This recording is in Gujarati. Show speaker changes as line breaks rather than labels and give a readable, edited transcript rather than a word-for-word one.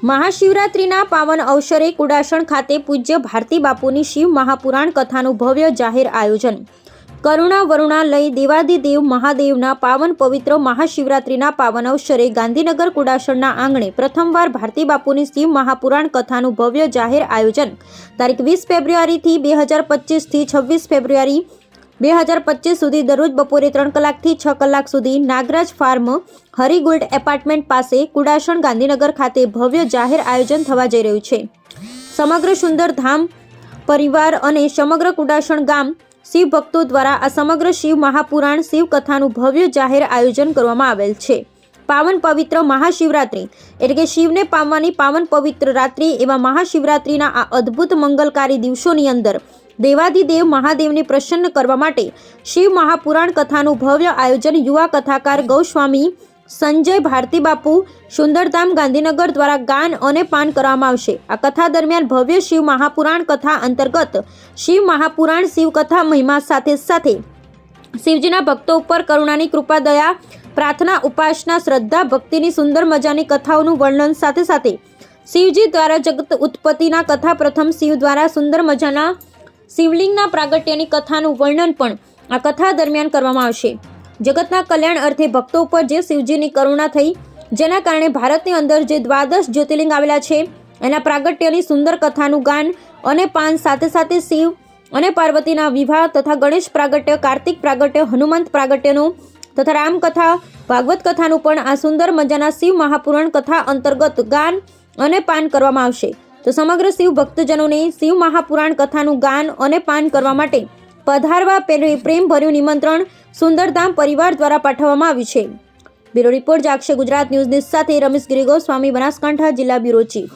મહાશિવરાત્રિના પાવન અવસરે કુડાસણ ખાતે પૂજ્ય ભારતી બાપુની શિવ મહાપુરાણ કથાનું ભવ્ય જાહેર આયોજન। કરુણા વરુણા લઈ દેવાદિદેવ મહાદેવના પાવન પવિત્ર મહાશિવરાત્રિના પાવન અવસરે ગાંધીનગર કુડાસણના આંગણે પ્રથમવાર ભારતી બાપુની શિવ મહાપુરાણ કથાનું ભવ્ય જાહેર આયોજન તારીખ 20 ફેબ્રુઆરીથી 2025 થી 26 ફેબ્રુઆરી 2025 સુધી દરરોજ બપોરે 3 કલાકથી 6 કલાક સુધી નાગરાજ ફાર્મ હરિગોલ્ડ એપાર્ટમેન્ટ પાસે કુડાસણ ગાંધીનગર ખાતે ભવ્ય જાહેર આયોજન થવા જઈ રહ્યું છે। સમગ્ર સુંદર ધામ પરિવાર અને સમગ્ર કુડાસણ ગામ શિવ ભક્તો દ્વારા આ સમગ્ર શિવ મહાપુરાણ શિવ કથાનું ભવ્ય જાહેર આયોજન કરવામાં આવેલ છે। પાવન પવિત્ર મહાશિવરાત્રિ એટલે કે શિવને પામવાની પાવન પવિત્ર રાત્રિ એવા મહાશિવરાત્રિના આ અદ્ભુત મંગલકારી દિવસોની અંદર દેવાદિદેવ મહાદેવને પ્રસન્ન કરવા માટે શિવ મહાપુરાણ કથાનું ભવ્ય આયોજન યુવા કથાકાર ગૌસ્વામી સંજય ભારતી બાપુ સુંદરધામ ગાંધીનગર દ્વારા ગાન અને પાન કરવામાં આવશે। આ કથા દરમિયાન ભવ્ય શિવ મહાપુરાણ કથા અંતર્ગત શિવ મહાપુરાણ શિવ કથા મહિમા સાથે સાથે શિવજીના ભક્તો ઉપર કરુણાની કૃપા દયા પ્રાર્થના ઉપાસના શ્રદ્ધા ભક્તિની સુંદર મજાની કથાઓનું વર્ણન સાથે સાથે શિવજી દ્વારા જગત ઉત્પત્તિના કથા પ્રથમ શિવ દ્વારા સુંદર મજાના શિવલિંગના પ્રાગટ્યની કથાનું વર્ણન પણ આ કથા દરમિયાન કરવામાં આવશે। જગતના કલ્યાણ અર્થે ભક્તો ઉપર જે શિવજીની કરુણા થઈ જેના કારણે ભારતની અંદર જે 12 જ્યોતિર્લિંગ આવેલા છે એના પ્રાગટ્યની સુંદર કથાનું ગાન અને પાન સાથે સાથે શિવ અને પાર્વતીના વિવાહ તથા ગણેશ પ્રાગટ્ય કાર્તિક પ્રાગટ્ય હનુમંત પ્રાગટ્યનું તથા રામકથા ભાગવત કથાનું પણ આ સુંદર મજાના શિવ મહાપુરાણ કથા અંતર્ગત ગાન અને પાન કરવામાં આવશે। તો સમગ્ર શિવ ભક્તજનોને શિવ મહાપુરાણ કથાનું ગાન અને પાન કરવા માટે પધારવા પ્રેમભર્યું નિમંત્રણ સુંદરધામ પરિવાર દ્વારા પાઠવવામાં આવ્યું છે। બ્યુરો રિપોર્ટ જાગશે ગુજરાત ન્યૂઝ સાથે રમેશ ગિરી ગોસ્વામી, બનાસકાંઠા જિલ્લા બ્યુરો ચીફ।